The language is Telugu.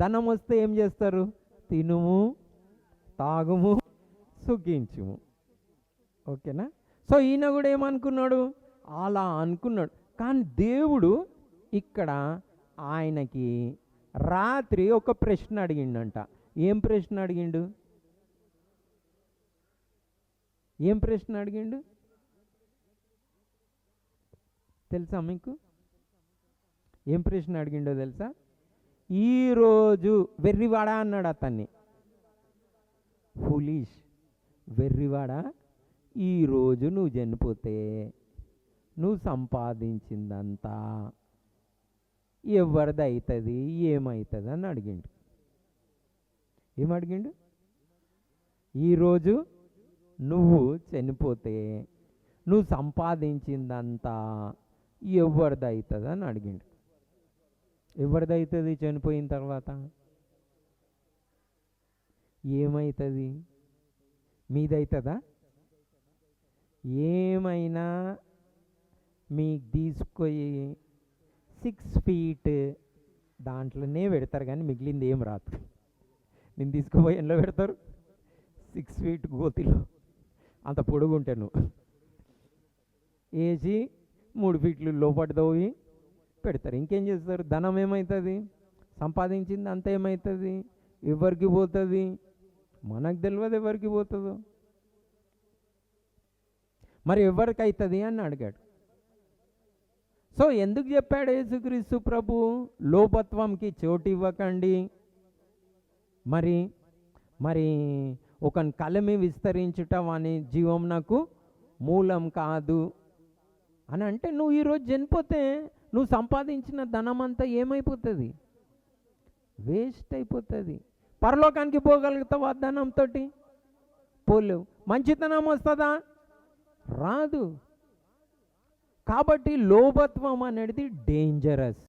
ధనం వస్తే ఏం చేస్తారు? తినుము, తాగుము, సుఖించుము. ఓకేనా? సో ఈయన కూడా ఏమనుకున్నాడు? అలా అనుకున్నాడు. కానీ దేవుడు ఇక్కడ ఆయనకి రాత్రి ఒక ప్రశ్న అడిగిండంట. ఏం ప్రశ్న అడిగిండు? ఏం ప్రశ్న అడిగిండు తెలుసా మీకు? ఏం ప్రశ్న అడిగిండో తెలుసా? ఈరోజు వెర్రివాడా అన్నాడు అతన్ని. ఫులిష్, వెర్రివాడా, ఈరోజు నువ్వు చనిపోతే నువ్వు సంపాదించిందంతా ఎవరిది అవుతుంది, ఏమవుతుంది అని అడిగిండు. ఏమడిగిండు? ఈరోజు నువ్వు చనిపోతే నువ్వు సంపాదించిందంతా ఎవరిది అవుతుంది అని అడిగిండు. ఎవరిది అవుతుంది చనిపోయిన తర్వాత? ఏమవుతుంది? మీదవుతుందా? ఏమైనా మీకు తీసుకొని 6 feet దాంట్లోనే పెడతారు, కానీ మిగిలింది ఏం రాదు. నేను తీసుకుపోయి ఎంలో పెడతారు 6 feet గోతిలో, అంత పొడుగుంటే నువ్వు వేసి 3 feet లోపటి తోవి పెడతారు. ఇంకేం చేస్తారు? ధనం ఏమవుతుంది? సంపాదించింది అంత ఏమవుతుంది? ఎవరికి పోతుంది? మనకు తెలియదు ఎవరికి పోతుందో. మరి ఎవరికి అవుతుంది అని అడిగాడు. సో ఎందుకు చెప్పాడు యేసుక్రీస్తు ప్రభు? లోపత్వంకి చోటు ఇవ్వకండి, మరి మరి ఒక కలమి విస్తరించుట వాని జీవం నాకు మూలం కాదు అని అంటే, నువ్వు ఈరోజు చనిపోతే నువ్వు సంపాదించిన ధనం అంతా ఏమైపోతుంది? వేస్ట్ అయిపోతుంది. పరలోకానికి పోగలుగుతావా ధనంతో? పోలేవు. మంచితనం వస్తుందా? రాదు. కాబట్టి లోభత్వం అనేది డేంజరస్.